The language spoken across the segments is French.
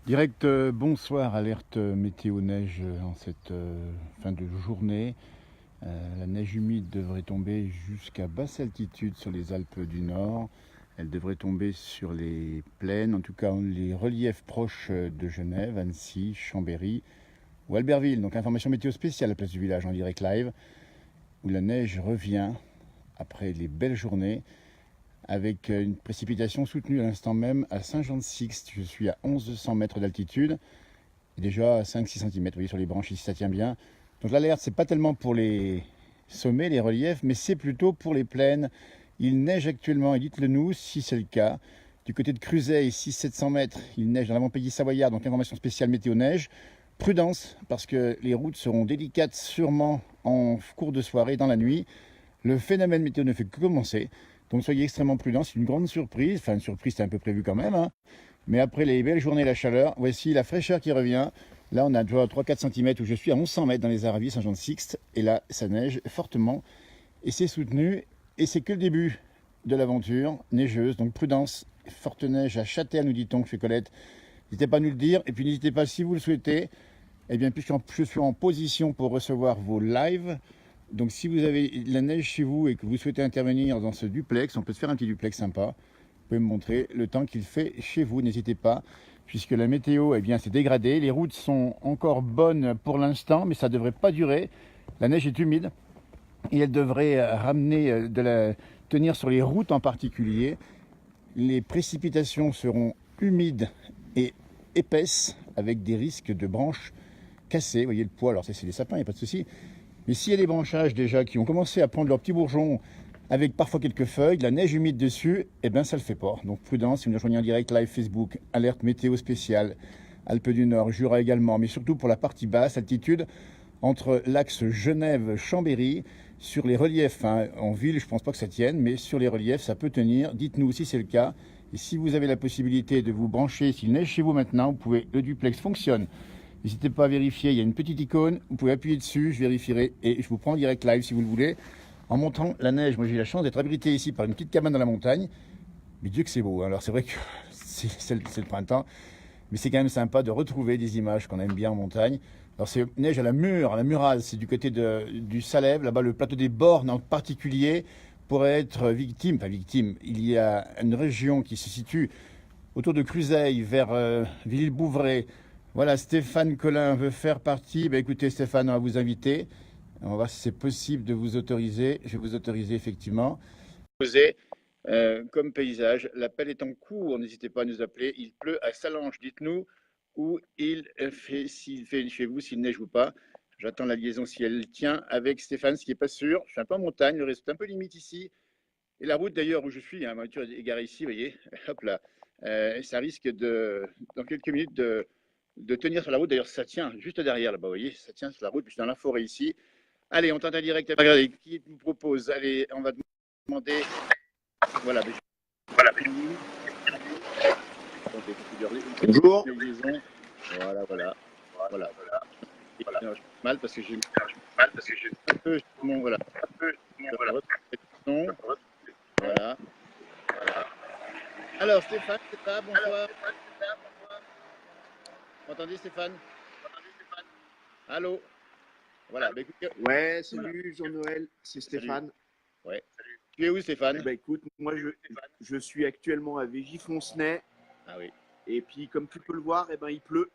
Direct, bonsoir, alerte météo neige en cette fin de journée. La neige humide devrait tomber jusqu'à basse altitude sur les Alpes du Nord. Elle devrait tomber sur les plaines, en tout cas les reliefs proches de Genève, Annecy, Chambéry ou Albertville. Donc information météo spéciale à la place du village en direct live, où la neige revient après les belles journées, avec une précipitation soutenue à l'instant même à Saint-Jean-de-Sixte. Je suis à 1100 mètres d'altitude et déjà à 5-6 cm. Vous voyez sur les branches ici, ça tient bien. Donc l'alerte, c'est pas tellement pour les sommets, les reliefs, mais c'est plutôt pour les plaines. Il neige actuellement, et dites-le nous si c'est le cas. Du côté de Cruzet, 600-700 mètres, il neige dans l'avant-pays savoyard, donc information spéciale météo neige. Prudence, parce que les routes seront délicates sûrement en cours de soirée, dans la nuit. Le phénomène météo ne fait que commencer. Donc soyez extrêmement prudents, c'est une grande surprise. Enfin, une surprise, c'était un peu prévu quand même, hein. Mais après les belles journées et la chaleur, voici la fraîcheur qui revient. Là, on a déjà 3-4 cm où je suis à 1100 mètres dans les Aravis, Saint-Jean-de-Sixte. Et là, ça neige fortement. Et c'est soutenu. Et c'est que le début de l'aventure neigeuse. Donc prudence, forte neige à Châtel, nous dit-on, chez Colette. N'hésitez pas à nous le dire. Et puis n'hésitez pas, si vous le souhaitez, eh bien, puisque je suis en position pour recevoir vos lives. Donc si vous avez de la neige chez vous et que vous souhaitez intervenir dans ce duplex, on peut se faire un petit duplex sympa. Vous pouvez me montrer le temps qu'il fait chez vous, n'hésitez pas, puisque la météo eh bien, s'est dégradée. Les routes sont encore bonnes pour l'instant, mais ça ne devrait pas durer. La neige est humide et elle devrait ramener tenir sur les routes en particulier. Les précipitations seront humides et épaisses avec des risques de branches cassées. Vous voyez le poids, alors c'est des sapins, il n'y a pas de souci. Mais s'il y a des branchages déjà qui ont commencé à prendre leurs petits bourgeons avec parfois quelques feuilles, de la neige humide dessus, eh bien ça le fait pas. Donc prudence, si vous nous rejoignez en direct live Facebook, alerte météo spéciale, Alpes du Nord, Jura également, mais surtout pour la partie basse altitude, entre l'axe Genève-Chambéry, sur les reliefs, hein, en ville je ne pense pas que ça tienne, mais sur les reliefs ça peut tenir, dites-nous si c'est le cas. Et si vous avez la possibilité de vous brancher, s'il neige chez vous maintenant, vous pouvez, le duplex fonctionne. N'hésitez pas à vérifier, il y a une petite icône, vous pouvez appuyer dessus, je vérifierai et je vous prends en direct live si vous le voulez. En montrant la neige, moi j'ai eu la chance d'être abrité ici par une petite cabane dans la montagne. Mais Dieu que c'est beau, hein. Alors c'est vrai que c'est le printemps, mais c'est quand même sympa de retrouver des images qu'on aime bien en montagne. Alors c'est neige à la murale, c'est du côté du Salève, là-bas le plateau des Bornes en particulier pourrait être victime, pas victime, il y a une région qui se situe autour de Cruseille, vers Villiers-le-Bouvray. Voilà, Stéphane Collin veut faire partie. Ben, écoutez, Stéphane, on va vous inviter. On va voir si c'est possible de vous autoriser. Je vais vous autoriser effectivement. Comme paysage, l'appel est en cours. N'hésitez pas à nous appeler. Il pleut à Salange. Dites-nous où il fait, s'il fait chez vous, s'il neige ou pas. J'attends la liaison si elle tient avec Stéphane, ce qui n'est pas sûr. Je suis un peu en montagne, le réseau est un peu limite ici. Et la route d'ailleurs où je suis, hein, ma voiture est garée ici, vous voyez, hop là, ça risque dans quelques minutes de tenir sur la route. D'ailleurs, ça tient juste derrière là-bas, vous voyez, ça tient sur la route, puis je suis dans la forêt ici. Allez, on tente un direct. Regardez, qui nous propose? Allez, on va demander. Voilà, voilà. Bonjour. Voilà, voilà. Voilà. Voilà. Mal parce que j'ai un peu mon voilà. Voilà. Alors Stéphane, c'est ça, bonsoir. Vous m'entendez Stéphane? Allô? Voilà. Bah, écoutez, Ouais, salut Jean-Noël, c'est Stéphane. ouais. Tu es où Stéphane? Bah écoute, moi je suis actuellement à Végis-Foncenay. Ah oui. Et puis comme tu peux le voir, eh ben, il pleut.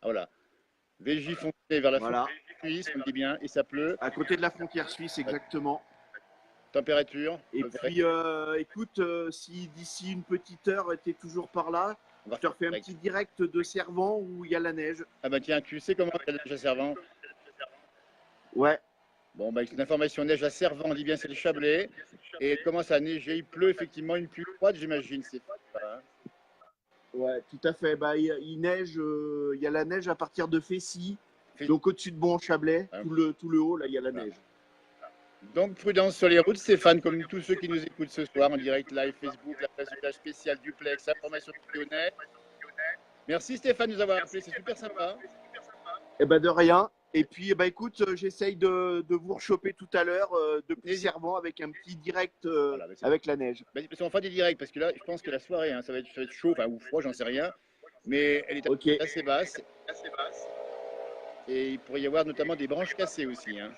Ah, voilà. VJ foncé vers la Voilà. frontière suisse, on dit bien, et ça pleut. À côté de la frontière suisse, exactement. Température? Et puis écoute, si d'ici une petite heure tu es toujours par là, je te refais un petit direct de Servan où il y a la neige. Ah bah tiens, tu sais comment il y a la neige à Servan? Ouais. Bon, bah, une information, neige à Servan, on dit bien c'est le Chablais. Et il commence à neiger, il pleut effectivement, une pluie froide, j'imagine. C'est ça, hein. Ouais, tout à fait. Bah, il neige, il y a la neige à partir de Fessy. Donc au-dessus de Bon-Chablais, Hein. tout le haut, là, il y a la neige. Donc prudence sur les routes, Stéphane, comme tous ceux qui nous écoutent ce soir en direct live Facebook, la page spéciale Duplex, information lyonnais. Merci Stéphane de nous avoir appelé, c'est super sympa. Eh ben de rien. Et puis, bah, écoute, j'essaye de vous rechoper tout à l'heure depuis Servan avec un petit direct avec la neige. On va faire des directs parce que là, je pense que la soirée, hein, ça va être chaud, enfin, ou froid, j'en sais rien. mais elle est Ok. assez basse. Et il pourrait y avoir notamment des branches cassées aussi. Hein.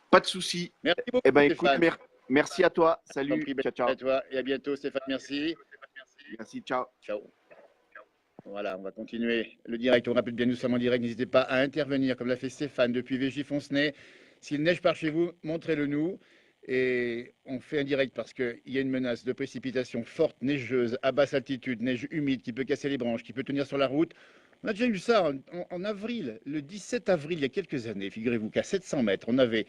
Pas de souci. Merci beaucoup, Eh ben, écoute, Stéphane. merci à toi. Je t'en Salut. prie, bonne Ciao, journée ciao. à toi et à bientôt, Stéphane. Merci. Merci, ciao. Ciao. Voilà, on va continuer le direct. On rappelle bien, nous sommes en direct. N'hésitez pas à intervenir, comme l'a fait Stéphane depuis Végis-Fontenay. S'il neige par chez vous, montrez-le nous. Et on fait un direct parce qu'il y a une menace de précipitation forte, neigeuse, à basse altitude, neige humide qui peut casser les branches, qui peut tenir sur la route. On a déjà eu ça en avril, le 17 avril, il y a quelques années. Figurez-vous qu'à 700 mètres, on avait,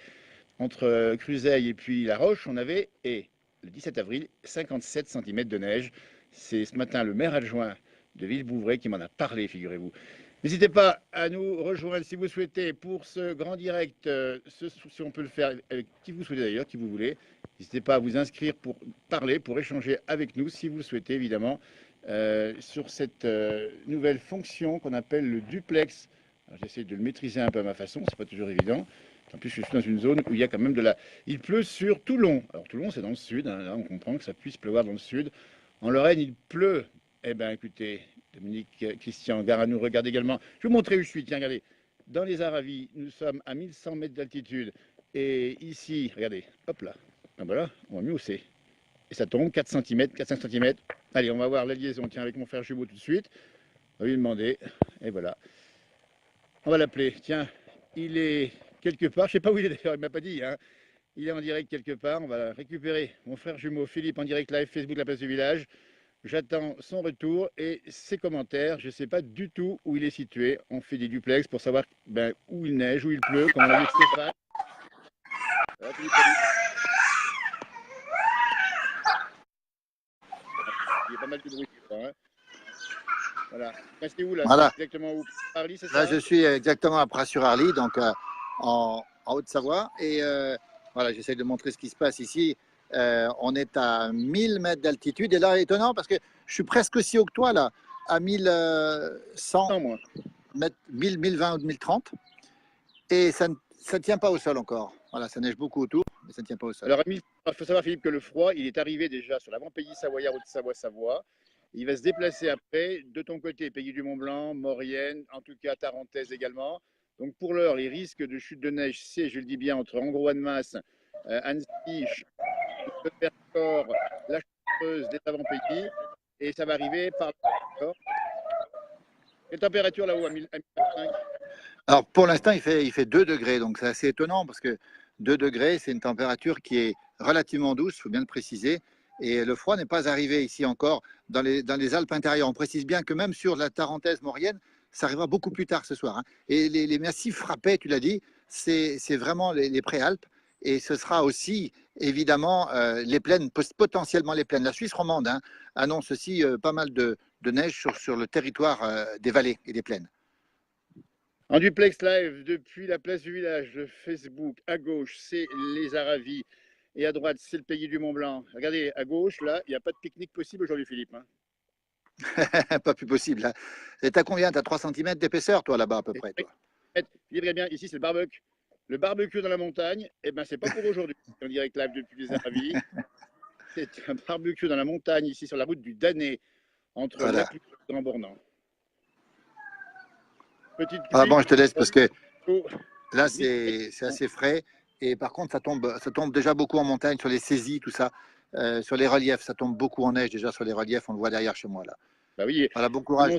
entre Cruzeil et puis La Roche, on avait, et le 17 avril, 57 cm de neige. C'est ce matin le maire adjoint de Villebouvray qui m'en a parlé, figurez-vous. N'hésitez pas à nous rejoindre si vous souhaitez pour ce grand direct, si on peut le faire avec qui vous souhaitez d'ailleurs, qui vous voulez. N'hésitez pas à vous inscrire pour parler, pour échanger avec nous si vous le souhaitez évidemment, sur cette nouvelle fonction qu'on appelle le duplex. J'essaie de le maîtriser un peu à ma façon, c'est pas toujours évident. En plus, je suis dans une zone où il y a quand même de la... Il pleut sur Toulon. Alors Toulon, c'est dans le sud, hein, là on comprend que ça puisse pleuvoir dans le sud. En Lorraine, il pleut. Eh bien, écoutez, Dominique, Christian, Gare à nous regarde également. Je vais vous montrer où je suis. Tiens, regardez. Dans les Aravis, nous sommes à 1100 mètres d'altitude. Et ici, regardez, hop là. Ah ben là, on va mieux hausser. Et ça tombe 4 cm, 4-5 cm. Allez, on va voir la liaison. Tiens, avec mon frère jumeau tout de suite. On va lui demander. Et voilà. On va l'appeler. Tiens, il est quelque part. Je ne sais pas où il est d'ailleurs, il ne m'a pas dit. Hein. Il est en direct quelque part. On va récupérer mon frère jumeau Philippe en direct live Facebook La Place du Village. J'attends son retour et ses commentaires. Je ne sais pas du tout où il est situé. On fait des duplex pour savoir où il neige, où il pleut, comme on l'a vu avec Stéphane. Voilà, Philippe, salut. Il y a pas mal de bruit. Hein. Voilà. Restez où là? Voilà. Exactement où? Arly, c'est Là, ça? je suis exactement à Pras-sur-Arly, donc en Haute-Savoie. Et voilà, j'essaie de montrer ce qui se passe ici. On est à 1000 mètres d'altitude. Et là, étonnant parce que je suis presque aussi haut que toi, là, à 1100 Non, moi. mètres, 1020 ou 1030. Et ça ne tient pas au sol encore. Voilà, ça neige beaucoup autour, mais ça ne tient pas au sol. Alors, il faut savoir, Philippe, que le froid, il est arrivé déjà sur l'avant-pays savoyard, Haute-Savoie, Savoie. Il va se déplacer après, de ton côté, Pays du Mont-Blanc, Maurienne, en tout cas Tarentaise également. Donc pour l'heure, les risques de chute de neige, c'est, je le dis bien, entre Angoulême-Masse, Annecy, le Vercors, la Chartreuse, les avant-pays. Et ça va arriver par le nord. Quelle température là-haut à 1005? Alors pour l'instant, il fait 2 degrés, donc c'est assez étonnant parce que 2 degrés, c'est une température qui est relativement douce, il faut bien le préciser. Et le froid n'est pas arrivé ici encore dans les Alpes intérieures. On précise bien que même sur la Tarentaise maurienne, ça arrivera beaucoup plus tard ce soir. Hein. Et les massifs frappés, tu l'as dit, c'est vraiment les préalpes. Et ce sera aussi évidemment les plaines, potentiellement les plaines. La Suisse romande annonce aussi pas mal de neige sur le territoire des vallées et des plaines. En duplex live depuis la place du village, le Facebook, à gauche, c'est les Aravis. Et à droite, c'est le pays du Mont-Blanc. Regardez, à gauche, là, il n'y a pas de pique-nique possible aujourd'hui, Philippe. Hein. Pas plus possible. Hein. Et t'as combien? T'as 3 cm d'épaisseur, toi, là-bas, à peu près, toi? Philippe, bien, ici, c'est le barbecue. Le barbecue dans la montagne, eh ben, c'est pas pour aujourd'hui. En direct live depuis les Aravis. C'est un barbecue dans la montagne, ici, sur la route du Danet, entre Voilà. Lac et Grand Bornand. Petite pluie. Ah bon, je te laisse parce que là, c'est assez frais. Et par contre, ça tombe déjà beaucoup en montagne, sur les saisies, tout ça. Sur les reliefs, ça tombe beaucoup en neige déjà sur les reliefs. On le voit derrière chez moi, là. Bah oui, voilà, bon courage.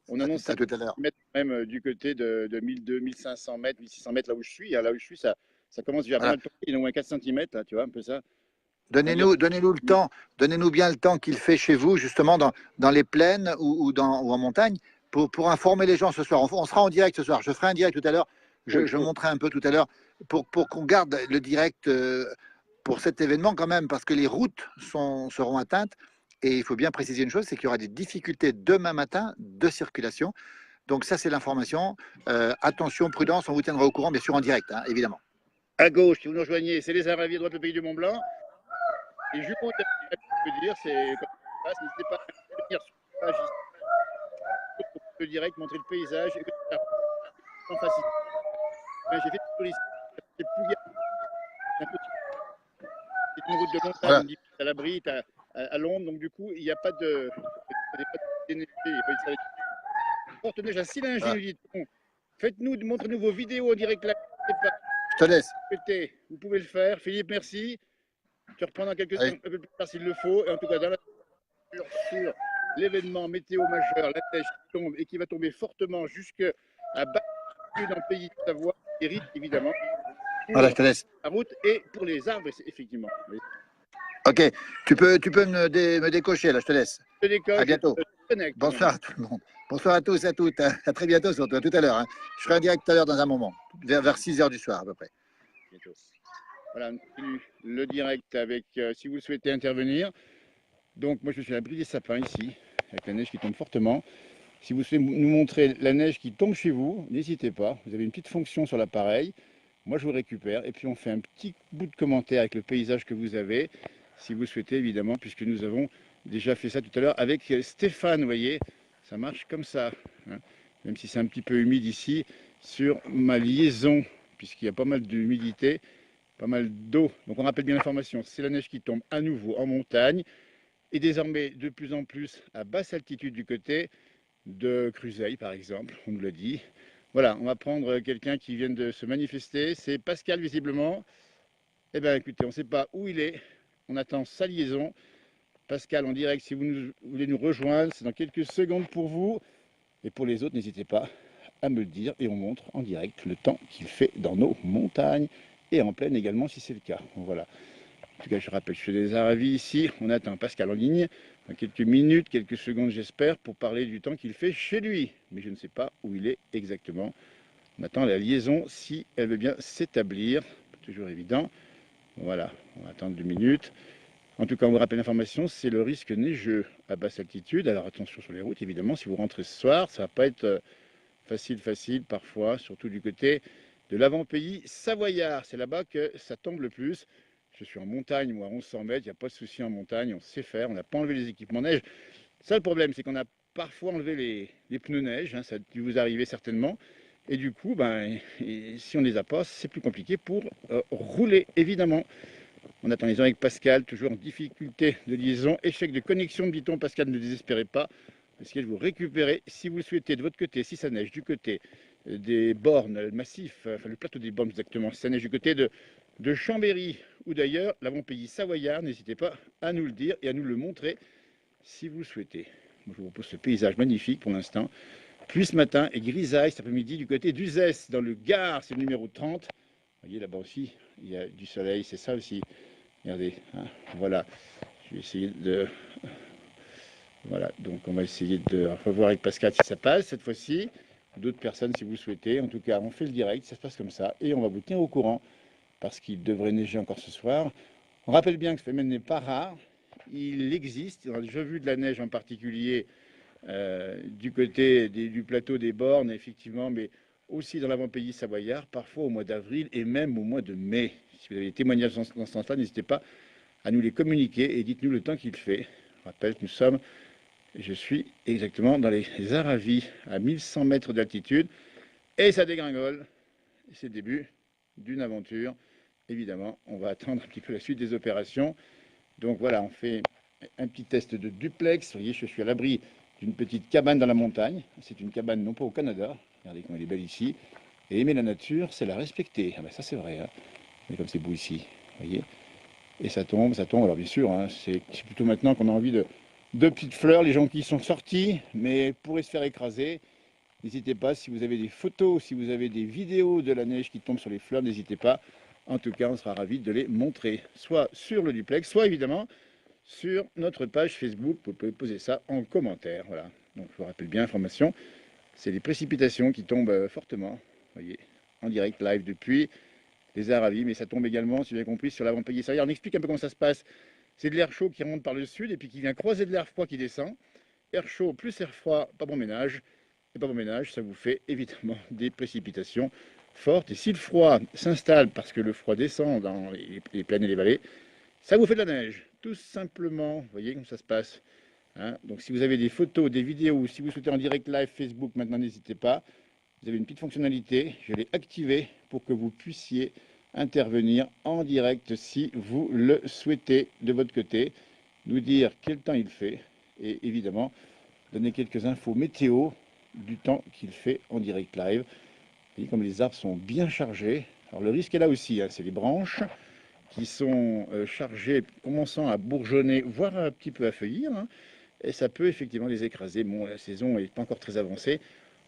On annonce à tout à l'heure. Même du côté de 1200, 1500 mètres, 1600 mètres, là où je suis. Hein, là où je suis, ça commence déjà pas mal tomber. Il y a au moins 4 cm, là, tu vois, un peu ça. Donnez-nous le temps, donnez-nous bien le temps qu'il fait chez vous, justement, dans les plaines ou en montagne, pour informer les gens ce soir. On sera en direct ce soir. Je ferai un direct tout à l'heure. Je montrerai un peu tout à l'heure pour qu'on garde le direct pour cet événement quand même, parce que les routes seront atteintes. Et il faut bien préciser une chose, c'est qu'il y aura des difficultés demain matin de circulation. Donc ça, c'est l'information. Attention, prudence, on vous tiendra au courant, bien sûr, en direct, hein, évidemment. À gauche, si vous nous rejoignez, c'est les Aravis, à droite, le pays du Mont-Blanc. Et juste pour dire, c'est comme ça, n'hésitez pas à venir sur la page ici, pour le direct, montrer le paysage. En facile. J'ai fait le tour ici, c'est plus c'est une route de montagne, on dit à l'abri, à l'ombre, donc du coup, il n'y a pas de déneigé, il n'y a pas eu de salle. Forte neige à Sillingy, Ah. nous dit-on. Faites-nous, montrez-nous vos vidéos en direct live. Je te laisse. Vous pouvez le faire. Philippe, merci. Tu reprends dans quelques Allez. un peu plus tard s'il le faut. Et en tout cas, dans la sur l'événement météo majeur, la neige qui tombe et qui va tomber fortement jusqu'à Basse-Sud en Pays de Savoie, et risque évidemment pour Voilà, je te laisse. la route et pour les arbres, effectivement. Ok, tu peux me décocher, là, je te laisse. Je décoche, À bientôt. je te connecte. Bonsoir à tout le monde. Bonsoir à tous et à toutes. À très bientôt, surtout à tout à l'heure. Hein. Je ferai un direct tout à l'heure dans un moment, vers 6 h du soir à peu près. Bientôt. Voilà, on continue le direct avec, si vous souhaitez intervenir. Donc moi je suis à l'abri des sapins ici, avec la neige qui tombe fortement. Si vous souhaitez nous montrer la neige qui tombe chez vous, n'hésitez pas. Vous avez une petite fonction sur l'appareil. Moi je vous récupère et puis on fait un petit bout de commentaire avec le paysage que vous avez. Si vous souhaitez évidemment, puisque nous avons déjà fait ça tout à l'heure avec Stéphane, vous voyez. Ça marche comme ça, hein. Même si c'est un petit peu humide ici, sur ma liaison, puisqu'il y a pas mal d'humidité, pas mal d'eau. Donc on rappelle bien l'information, c'est la neige qui tombe à nouveau en montagne, et désormais de plus en plus à basse altitude du côté de Cruzeil par exemple, on nous l'a dit. Voilà, on va prendre quelqu'un qui vient de se manifester, c'est Pascal visiblement. Eh bien écoutez, on ne sait pas où il est, on attend sa liaison. Pascal en direct, si vous voulez nous rejoindre, c'est dans quelques secondes pour vous. Et pour les autres, n'hésitez pas à me le dire et on montre en direct le temps qu'il fait dans nos montagnes et en plaine également si c'est le cas. Voilà. En tout cas, je rappelle, je suis des Aravis ici. On attend Pascal en ligne dans quelques minutes, quelques secondes, j'espère, pour parler du temps qu'il fait chez lui. Mais je ne sais pas où il est exactement. On attend la liaison si elle veut bien s'établir. Toujours évident. Voilà, on va attendre 2 minutes. En tout cas, on vous rappelle l'information, c'est le risque neigeux à basse altitude. Alors attention sur les routes, évidemment, si vous rentrez ce soir, ça ne va pas être facile parfois, surtout du côté de l'avant-pays savoyard. C'est là-bas que ça tombe le plus. Je suis en montagne, moi, à 1100 mètres, il n'y a pas de souci en montagne, on sait faire, on n'a pas enlevé les équipements neige. Ça, le problème, c'est qu'on a parfois enlevé les pneus neige, hein, ça a dû vous arriver certainement. Et du coup, si on ne les a pas, c'est plus compliqué pour rouler, évidemment. On attend les gens avec Pascal, toujours en difficulté de liaison, échec de connexion, dit-on. Pascal, ne désespérez pas, parce que vous récupérez, si vous le souhaitez, de votre côté, si ça neige, du côté des bornes massifs, enfin le plateau des bornes exactement, si ça neige du côté de Chambéry ou d'ailleurs, l'avant-pays savoyard, n'hésitez pas à nous le dire et à nous le montrer si vous le souhaitez. Moi, je vous propose ce paysage magnifique pour l'instant. Pluie ce matin et grisaille cet après-midi du côté d'Uzès, dans le Gard, c'est le numéro 30. Vous voyez là-bas aussi, il y a du soleil, c'est ça aussi. Regardez, hein, voilà. Je vais essayer de... Voilà, donc on va essayer de revoir avec Pascal si ça passe cette fois-ci. D'autres personnes si vous le souhaitez. En tout cas, on fait le direct, ça se passe comme ça. Et on va vous tenir au courant parce qu'il devrait neiger encore ce soir. On rappelle bien que ce phénomène n'est pas rare. Il existe. On a déjà vu de la neige en particulier du côté du plateau des bornes, effectivement, mais aussi dans l'avant-pays savoyard, parfois au mois d'avril et même au mois de mai. Si vous avez des témoignages dans ce sens-là, n'hésitez pas à nous les communiquer et dites-nous le temps qu'il fait. Je rappelle que je suis exactement dans les Aravis, à 1100 mètres d'altitude, et ça dégringole. C'est le début d'une aventure. Évidemment, on va attendre un petit peu la suite des opérations. Donc voilà, on fait un petit test de duplex. Vous voyez, je suis à l'abri d'une petite cabane dans la montagne. C'est une cabane non pas au Canada. Regardez comme elle est belle ici. Et aimer la nature, c'est la respecter. Ah ben ça c'est vrai. Hein. Mais comme c'est beau ici, vous voyez. Et ça tombe, ça tombe. Alors bien sûr, hein, c'est plutôt maintenant qu'on a envie de petites fleurs, les gens qui y sont sortis, mais pourraient se faire écraser. N'hésitez pas, si vous avez des photos, si vous avez des vidéos de la neige qui tombe sur les fleurs, n'hésitez pas. En tout cas, on sera ravis de les montrer, soit sur le duplex, soit évidemment sur notre page Facebook. Vous pouvez poser ça en commentaire. Voilà. Donc je vous rappelle bien l'information. C'est les précipitations qui tombent fortement. Vous voyez, en direct live depuis les Aravis, mais ça tombe également, si vous avez compris, sur l'avant-pays savoyard. On explique un peu comment ça se passe. C'est de l'air chaud qui remonte par le sud et puis qui vient croiser de l'air froid qui descend. Air chaud plus air froid, pas bon ménage. Et pas bon ménage, ça vous fait évidemment des précipitations fortes. Et si le froid s'installe parce que le froid descend dans les plaines et les vallées, ça vous fait de la neige, tout simplement. Vous voyez comment ça se passe, hein. Donc si vous avez des photos, des vidéos, ou si vous souhaitez en direct live Facebook, maintenant n'hésitez pas. Vous avez une petite fonctionnalité, je l'ai activée pour que vous puissiez intervenir en direct si vous le souhaitez de votre côté, nous dire quel temps il fait et évidemment donner quelques infos météo du temps qu'il fait en direct live. Vous voyez comme les arbres sont bien chargés. Alors le risque est là aussi, hein, c'est les branches qui sont chargées, commençant à bourgeonner, voire un petit peu à feuillir, hein, et ça peut effectivement les écraser. Bon, la saison n'est pas encore très avancée.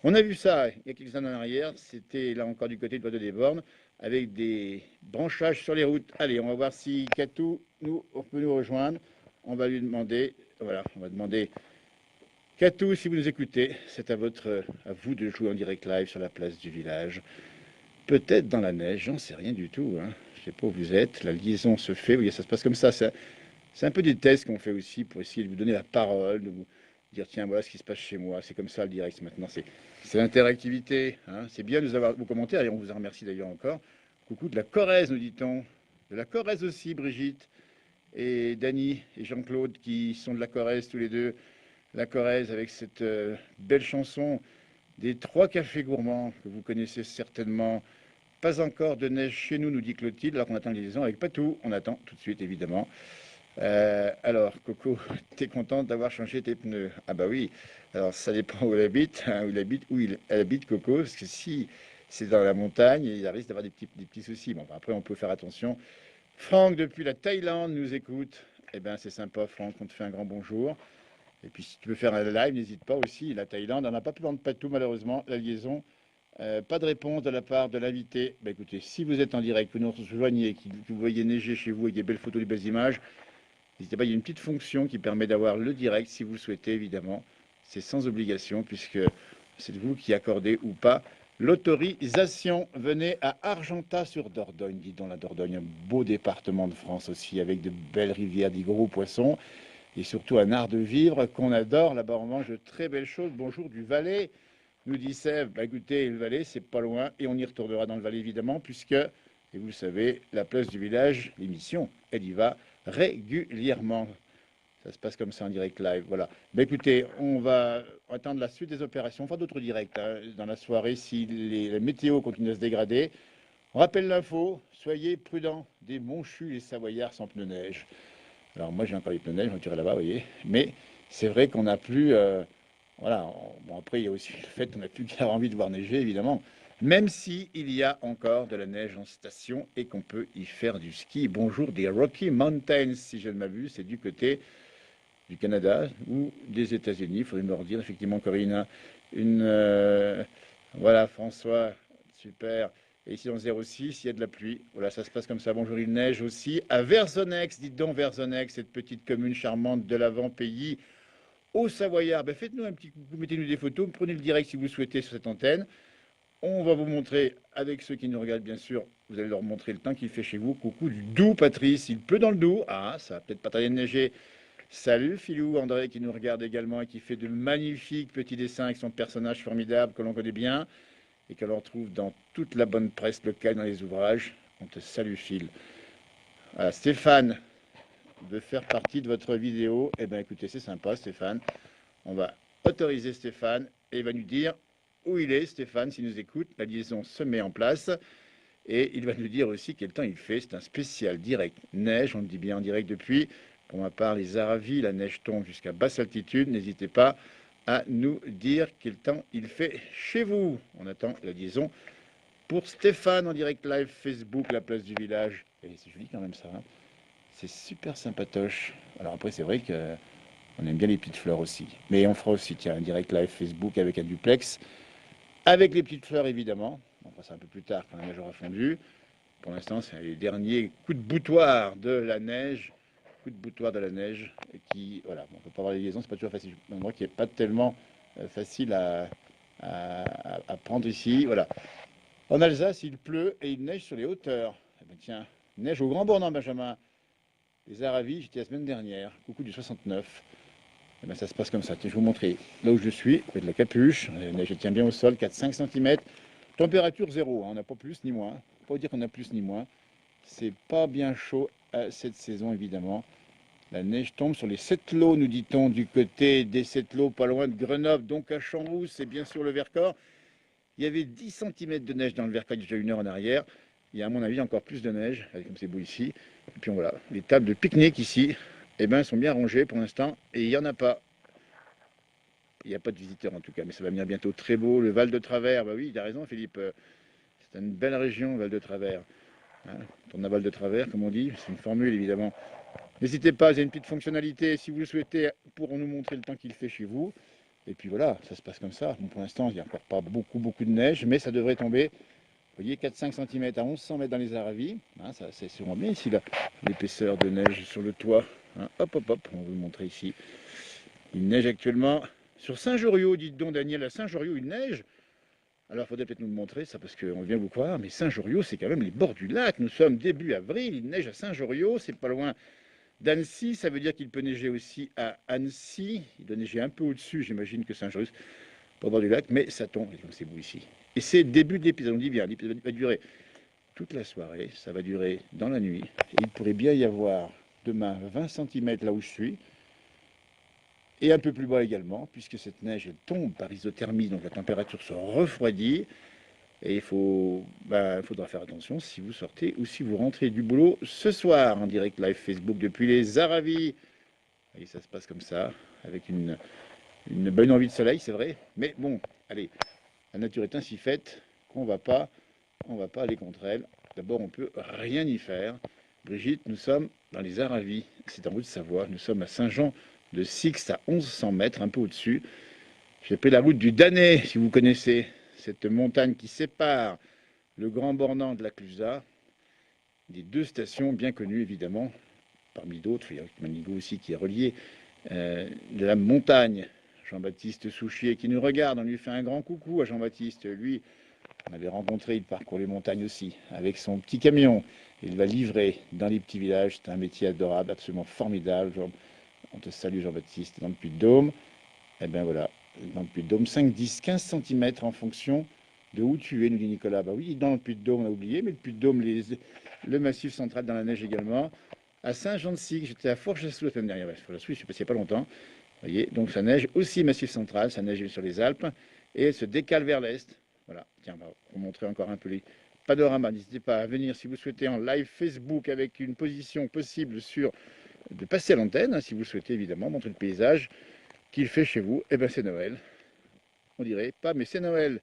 On a vu ça il y a quelques années en arrière, c'était là encore du côté de Bois de Desbornes, avec des branchages sur les routes. Allez, on va voir si Katou peut nous rejoindre. On va lui demander, voilà, on va demander, Katou, si vous nous écoutez, c'est à vous de jouer en direct live sur la place du village. Peut-être dans la neige, j'en sais rien du tout, hein. Je sais pas où vous êtes, la liaison se fait, vous voyez, ça se passe comme ça. C'est un peu des tests qu'on fait aussi pour essayer de vous donner la parole, de vous dire tiens, voilà ce qui se passe chez moi. C'est comme ça le direct maintenant, c'est l'interactivité, hein. C'est bien de vous avoir vos commentaires et on vous en remercie d'ailleurs encore. Coucou de la Corrèze, nous dit-on. De la Corrèze aussi, Brigitte et Dany et Jean-Claude qui sont de la Corrèze tous les deux. La Corrèze avec cette belle chanson des 3 cafés gourmands que vous connaissez certainement. Pas encore de neige chez nous, nous dit Clotilde, alors qu'on attend les liaisons avec Patou. On attend tout de suite, évidemment. Alors, Coco, t'es contente d'avoir changé tes pneus? Ah bah oui, alors ça dépend où elle habite, hein, elle habite, Coco, parce que si c'est dans la montagne, il risque d'avoir des petits soucis. Bon, après, on peut faire attention. Franck, depuis la Thaïlande, nous écoute. Eh bien, c'est sympa, Franck, on te fait un grand bonjour. Et puis, si tu veux faire un live, n'hésite pas aussi. La Thaïlande, on n'a pas pu vendre Patou, malheureusement, la liaison. Pas de réponse de la part de l'invité. Bah, écoutez, si vous êtes en direct, que vous nous rejoignez, que vous voyez neiger chez vous avec des belles photos, des belles images, n'hésitez pas, il y a une petite fonction qui permet d'avoir le direct si vous le souhaitez, évidemment. C'est sans obligation puisque c'est vous qui accordez ou pas l'autorisation. Venez à Argentat-sur-Dordogne, dis donc la Dordogne, un beau département de France aussi, avec de belles rivières, des gros poissons et surtout un art de vivre qu'on adore. Là-bas, on mange de très belles choses. Bonjour du Valais, nous dit Sèvres. Bah, écoutez, le Valais, c'est pas loin et on y retournera dans le Valais, évidemment, puisque, et vous le savez, la place du village, l'émission, elle y va régulièrement. Ça se passe comme ça en direct live. Voilà. Mais écoutez, on va attendre la suite des opérations. On fera d'autres directs hein, dans la soirée si les météos continuent à se dégrader. On rappelle l'info, soyez prudents. Des Monchus, les Savoyards sans pneus neige. Alors moi j'ai encore les pneus neige, je vais tirer là-bas, vous voyez. Mais c'est vrai qu'on n'a plus. Voilà. Bon, après il y a aussi le fait qu'on n'a plus qu'à envie de voir neiger, évidemment. Même si il y a encore de la neige en station et qu'on peut y faire du ski. Bonjour des Rocky Mountains, si je ne m'abuse, c'est du côté du Canada ou des États-Unis. Il faudrait me redire, effectivement, Corinne. Voilà, François, super. Et ici, dans le 06, il y a de la pluie. Voilà, ça se passe comme ça. Bonjour, il neige aussi. À Verzonex, dites donc Verzonex, cette petite commune charmante de l'avant-pays au Savoyard. Ben, faites-nous un petit coucou, mettez-nous des photos. Prenez le direct si vous souhaitez sur cette antenne. On va vous montrer, avec ceux qui nous regardent, bien sûr, vous allez leur montrer le temps qu'il fait chez vous. Coucou du Doubs, Patrice. Il pleut dans le Doubs. Ah, ça va peut-être pas tarder de neiger. Salut Philou, André qui nous regarde également et qui fait de magnifiques petits dessins avec son personnage formidable que l'on connaît bien et que l'on retrouve dans toute la bonne presse locale, dans les ouvrages. On te salue Phil. Voilà, Stéphane veut faire partie de votre vidéo. Eh bien écoutez, c'est sympa Stéphane. On va autoriser Stéphane et il va nous dire où il est, Stéphane, s'il nous écoute. La liaison se met en place et il va nous dire aussi quel temps il fait. C'est un spécial direct neige, on le dit bien en direct depuis. Pour ma part, les Aravis, la neige tombe jusqu'à basse altitude. N'hésitez pas à nous dire quel temps il fait chez vous. On attend la liaison pour Stéphane en direct live Facebook, la place du village. Et c'est joli quand même ça. Hein, c'est super sympatoche. Alors après, c'est vrai qu'on aime bien les petites fleurs aussi. Mais on fera aussi, tiens, un direct live Facebook avec un duplex. Avec les petites fleurs, évidemment. On fera ça un peu plus tard quand la neige aura fondu. Pour l'instant, c'est les derniers coups de boutoir de la neige. De boutoir de la neige et qui, voilà, on peut pas avoir les liaisons, c'est pas toujours facile. Un endroit qui est pas tellement facile à prendre ici. Voilà. En Alsace, il pleut et il neige sur les hauteurs. Eh ben, tiens, neige au Grand Bornand, Benjamin. Les Aravis, j'étais la semaine dernière. Coucou du 69. Eh ben, ça se passe comme ça. Tiens, je vais vous montrer là où je suis. Avec de la capuche. La neige tient bien au sol, 4-5 cm. Température 0. Hein, on n'a pas plus ni moins. Faut pas dire qu'on a plus ni moins. C'est pas bien chaud à cette saison, évidemment. La neige tombe sur les Sept-Lots, nous dit-on, du côté des Sept-Lots, pas loin de Grenoble, donc à Champs-Rousse, c'est bien sûr le Vercors. Il y avait 10 cm de neige dans le Vercors il y a déjà une heure en arrière. Il y a à mon avis encore plus de neige, comme c'est beau ici. Et puis voilà, les tables de pique-nique ici, eh ben, sont bien rangées pour l'instant, et il n'y en a pas. il n'y a pas de visiteurs en tout cas, mais ça va venir bientôt. Très beau, le Val de Travers, bah oui, il a raison Philippe, c'est une belle région, Val de Travers. Hein, tourne à Val de Travers, comme on dit, c'est une formule évidemment. N'hésitez pas, il y a une petite fonctionnalité, si vous le souhaitez, pour nous montrer le temps qu'il fait chez vous. Et puis voilà, ça se passe comme ça. Bon, pour l'instant, il n'y a encore pas beaucoup de neige, mais ça devrait tomber. Vous voyez, 4-5 cm à 1100 mètres dans les Aravis. Hein, ça, c'est sûrement bien ici, l'épaisseur de neige sur le toit. Hein, hop, hop, hop, on va vous le montrer ici. Il neige actuellement sur Saint-Joriot, dites donc Daniel, à Saint-Joriot, il neige. Alors, il faudrait peut-être nous le montrer, ça, parce qu'on vient vous croire, mais Saint-Joriot, c'est quand même les bords du lac. Nous sommes début avril, il neige à Saint-Joriot, c'est pas loin d'Annecy. Ça veut dire qu'il peut neiger aussi à Annecy. Il doit neiger un peu au-dessus, j'imagine que Saint-Joriot, au bord du lac, mais ça tombe, et comme c'est beau ici. Et c'est le début de l'épisode, on dit bien, l'épisode va durer toute la soirée, ça va durer dans la nuit. Et il pourrait bien y avoir demain 20 cm là où je suis, et un peu plus bas également, puisque cette neige elle tombe par isothermie, donc la température se refroidit. Et il faudra faire attention si vous sortez ou si vous rentrez du boulot ce soir en direct live Facebook depuis les Aravis. Et ça se passe comme ça, avec une bonne envie de soleil, c'est vrai. Mais bon, allez, la nature est ainsi faite qu'on va pas aller contre elle. D'abord, on peut rien y faire. Brigitte, nous sommes dans les Aravis, c'est en Haute-Savoie. Nous sommes à Saint-Jean-de-Sixte, à 1100 mètres, un peu au-dessus. J'ai pris la route du Danet, si vous connaissez cette montagne qui sépare le Grand Bornand de la Clusaz, des deux stations bien connues évidemment, parmi d'autres, il y a Manigo aussi qui est relié, de la montagne. Jean-Baptiste Souchier qui nous regarde, on lui fait un grand coucou à Jean-Baptiste. Lui, on avait rencontré, il parcourt les montagnes aussi, avec son petit camion. Il va livrer dans les petits villages, c'est un métier adorable, absolument formidable. On te salue Jean-Baptiste, dans le Puy-de-Dôme. Et bien voilà, dans le Puy-de-Dôme, 5, 10, 15 cm en fonction de où tu es, nous dit Nicolas. Bah oui, dans le Puy-de-Dôme, on a oublié, mais le Puy-de-Dôme, le Massif central dans la neige également. À Saint-Jean-de-Sixte, j'étais à Forges-la-Soue la semaine dernière. Forges-la-Soue, je suis passé il n'y a pas longtemps. Vous voyez, donc ça neige aussi Massif central, ça neige sur les Alpes, et elle se décale vers l'est. Voilà, tiens, on va vous montrer encore un peu les panoramas. N'hésitez pas à venir si vous souhaitez en live Facebook avec une position possible de passer à l'antenne, hein, si vous souhaitez évidemment montrer le paysage qu'il fait chez vous. Eh bien c'est Noël. On dirait pas, mais c'est Noël.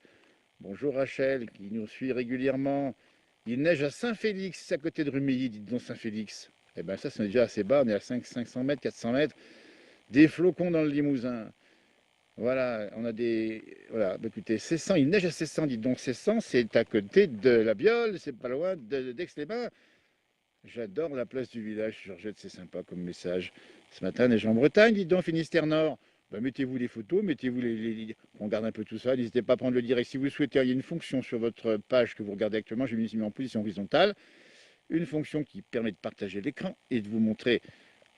Bonjour Rachel, qui nous suit régulièrement. Il neige à Saint-Félix, à côté de Rumilly, dites donc Saint-Félix. Eh bien ça, c'est déjà assez bas, on est à 500 mètres, 400 mètres. Des flocons dans le Limousin. Voilà, on a des... Voilà, bah, écoutez, Cessan, il neige à Cessan, dites donc. Cessan, c'est à côté de la Biole, c'est pas loin d'Aix-les-Bains. J'adore la place du village, Georgette, c'est sympa comme message. Ce matin, neige en Bretagne, dites donc, Finistère Nord. Bah, mettez-vous les photos, mettez-vous on regarde un peu tout ça. N'hésitez pas à prendre le direct. Si vous souhaitez, il y a une fonction sur votre page que vous regardez actuellement. J'ai mis en position horizontale. Une fonction qui permet de partager l'écran et de vous montrer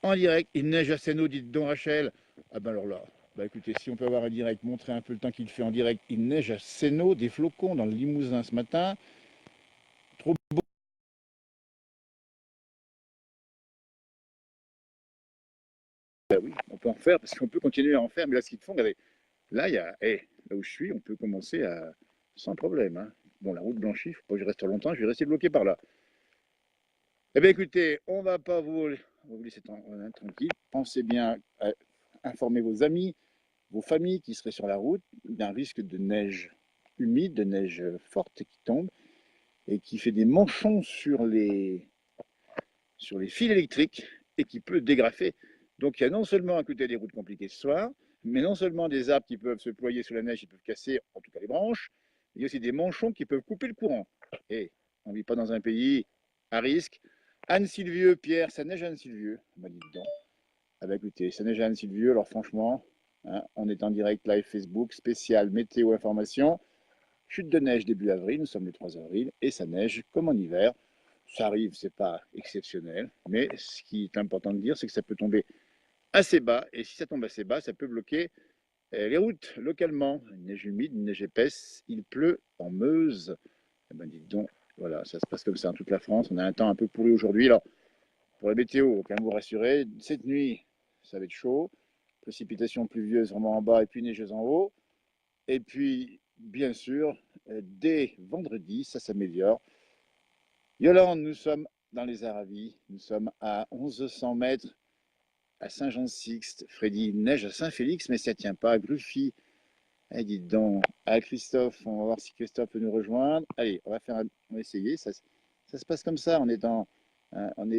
en direct. Il neige à Sénaux, dites donc Rachel. Ah ben alors là, bah écoutez, si on peut avoir un direct, montrer un peu le temps qu'il fait en direct. Il neige à Sénaux, des flocons dans le Limousin ce matin. Trop beau. Ben oui, on peut en faire parce qu'on peut continuer à en faire. Mais là, ce qu'ils font, regardez, là, il y a, là où je suis, on peut commencer sans problème. Hein. Bon, la route blanchie, il ne faut pas que je reste longtemps, je vais rester bloqué par là. Eh bien écoutez, on va vous laisser tranquille. Pensez bien à informer vos amis, vos familles qui seraient sur la route d'un risque de neige humide, de neige forte qui tombe et qui fait des manchons sur les fils électriques et qui peut dégrafer. Donc il y a non seulement à côté des routes compliquées ce soir, mais non seulement des arbres qui peuvent se ployer sous la neige, qui peuvent casser en tout cas les branches, il y a aussi des manchons qui peuvent couper le courant. Et on ne vit pas dans un pays à risque. Anne-Sylvieux, Pierre, ça neige à Anne-Sylvieux. On m'a dit dedans. Ah bah écoutez, ça neige à Anne-Sylvieux, alors franchement, hein, on est en direct live Facebook, spécial météo information. Chute de neige début avril, nous sommes le 3 avril, et ça neige comme en hiver. Ça arrive, c'est pas exceptionnel, mais ce qui est important de dire, c'est que ça peut tomber assez bas, et si ça tombe assez bas, ça peut bloquer les routes localement. Une neige humide, une neige épaisse, il pleut en Meuse. Eh ben dites donc, voilà, ça se passe comme ça en toute la France. On a un temps un peu pourri aujourd'hui. Alors, pour la météo, quand même vous rassurer, cette nuit, ça va être chaud. Précipitations pluvieuses vraiment en bas et puis neigeuses en haut. Et puis, bien sûr, dès vendredi, ça s'améliore. Yolande, nous sommes dans les Aravis. Nous sommes à 1100 mètres à Saint-Jean-de-Sixte. Freddy, neige à Saint-Félix, mais ça tient pas. Gruffy, eh, dites donc. À Christophe, on va voir si Christophe peut nous rejoindre. Allez, on va essayer. Ça se passe comme ça.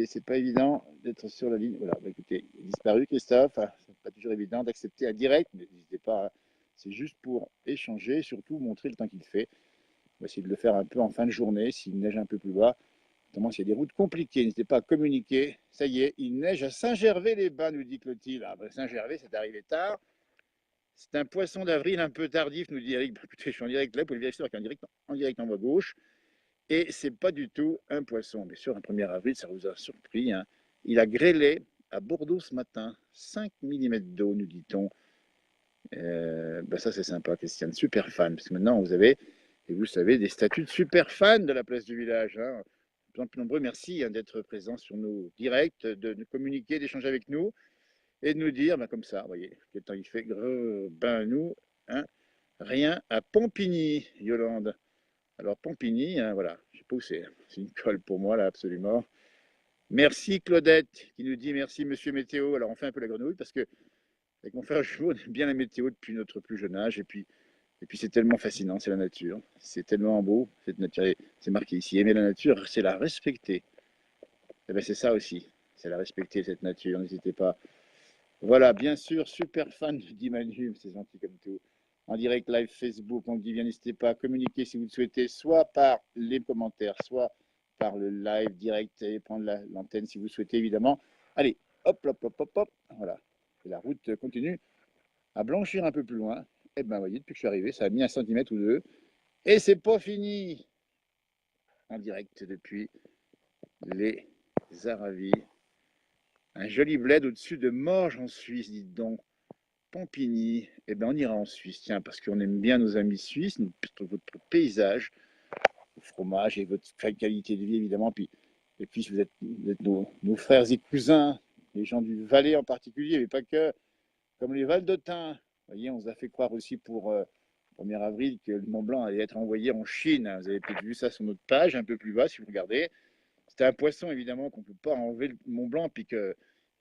C'est pas évident d'être sur la ligne. Voilà, bah, écoutez, il est disparu, Christophe. Ah, c'est pas toujours évident d'accepter un direct, mais n'hésitez pas. Hein. C'est juste pour échanger, surtout montrer le temps qu'il fait. On va essayer de le faire un peu en fin de journée, s'il neige un peu plus bas. Notamment s'il y a des routes compliquées, n'hésitez pas à communiquer. Ça y est, il neige à Saint-Gervais-les-Bains, nous dit Clotilde. Ah, ben Saint-Gervais, c'est arrivé tard. C'est un poisson d'avril un peu tardif, nous dit Eric. Bah, écoutez, je suis en direct là, vous pouvez vérifier en direct en bas gauche. Et c'est pas du tout un poisson. Bien sûr, un 1er avril, ça vous a surpris. Hein. Il a grêlé à Bordeaux ce matin. 5 mm d'eau, nous dit-on. Ça, c'est sympa, Christiane. Super fan. Parce que maintenant, vous avez, et vous savez, des statuts de super fan de la place du village. Hein. De plus en plus nombreux, merci hein, d'être présents sur nos directs, de nous communiquer, d'échanger avec nous et de nous dire, comme ça, vous voyez, quel temps il fait. Nous, hein, rien à Pompigny, Yolande. Alors, Pompigny, hein, voilà, je sais pas où c'est une colle pour moi, là, absolument. Merci, Claudette, qui nous dit merci, monsieur Météo. Alors, on fait un peu la grenouille parce que, avec mon frère jumeau, on aime bien la météo depuis notre plus jeune âge. Et puis c'est tellement fascinant, c'est la nature. C'est tellement beau, cette nature. C'est marqué ici, aimer la nature, c'est la respecter. Et bien, c'est ça aussi, c'est la respecter, cette nature. N'hésitez pas. Voilà, bien sûr, super fan de Manu, c'est gentil comme tout. En direct live Facebook, on dit bien, n'hésitez pas à communiquer si vous le souhaitez, soit par les commentaires, soit par le live direct et prendre l'antenne si vous souhaitez, évidemment. Allez, hop, hop, hop, hop, hop, voilà. Et la route continue à blanchir un peu plus loin. Et bien, vous voyez, depuis que je suis arrivé, ça a mis 1 centimètre ou 2. Et c'est pas fini. En direct depuis les Aravis. Un joli bled au-dessus de Morges en Suisse, dites donc. Pompigny, eh bien on ira en Suisse, tiens, parce qu'on aime bien nos amis suisses, votre paysage, le fromage et votre qualité de vie, évidemment. Et puis, vous êtes nos frères et cousins, les gens du Valais en particulier, mais pas que, comme les Valdotins. Vous voyez, on vous a fait croire aussi pour 1er avril que le Mont Blanc allait être envoyé en Chine. Vous avez peut-être vu ça sur notre page, un peu plus bas, si vous regardez. C'était un poisson, évidemment, qu'on ne peut pas enlever le Mont Blanc,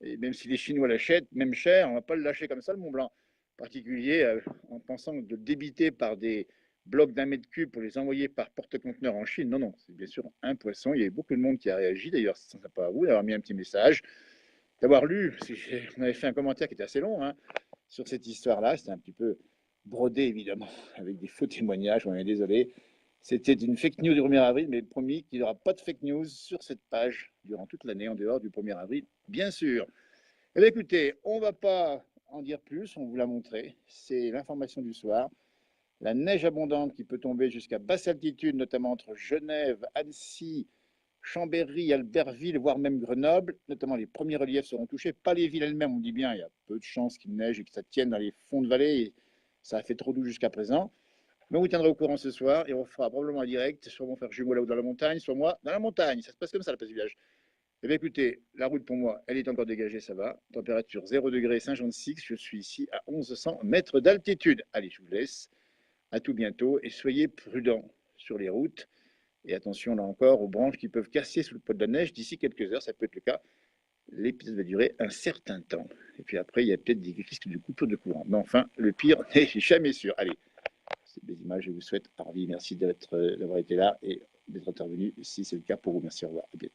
et même si les Chinois l'achètent, même cher, on ne va pas le lâcher comme ça, le Mont Blanc. En particulier en pensant de le débiter par des blocs d'1 mètre cube pour les envoyer par porte-conteneur en Chine. Non, non, c'est bien sûr un poisson. Il y a eu beaucoup de monde qui a réagi. D'ailleurs, c'est sympa à vous d'avoir mis un petit message, d'avoir lu. On avait fait un commentaire qui était assez long hein, sur cette histoire-là. C'était un petit peu brodé, évidemment, avec des faux témoignages. On est désolé. C'était une fake news du 1er avril, mais promis qu'il n'y aura pas de fake news sur cette page durant toute l'année, en dehors du 1er avril, bien sûr. Eh bien, écoutez, on ne va pas en dire plus, on vous l'a montré. C'est l'information du soir. La neige abondante qui peut tomber jusqu'à basse altitude, notamment entre Genève, Annecy, Chambéry, Albertville, voire même Grenoble. Notamment, les premiers reliefs seront touchés. Pas les villes elles-mêmes, on dit bien, il y a peu de chances qu'il neige et que ça tienne dans les fonds de vallée. Et ça a fait trop doux jusqu'à présent. Mais on vous tiendra au courant ce soir et on fera probablement un direct, soit mon frère jumeau là-haut dans la montagne, soit moi dans la montagne. Ça se passe comme ça, la place du village. Eh bien, écoutez, la route pour moi, elle est encore dégagée, ça va. Température 0 degré Saint-Jean-de-Six. Je suis ici à 1100 mètres d'altitude. Allez, je vous laisse. À tout bientôt et soyez prudents sur les routes. Et attention là encore aux branches qui peuvent casser sous le poids de la neige. D'ici quelques heures, ça peut être le cas. L'épisode va durer un certain temps. Et puis après, il y a peut-être des risques de coupure de courant. Mais enfin, le pire n'est jamais sûr. Allez. C'est des images, je vous souhaite, Harvey, merci d'avoir été là et d'être intervenu. Si c'est le cas pour vous, merci, au revoir. À bientôt.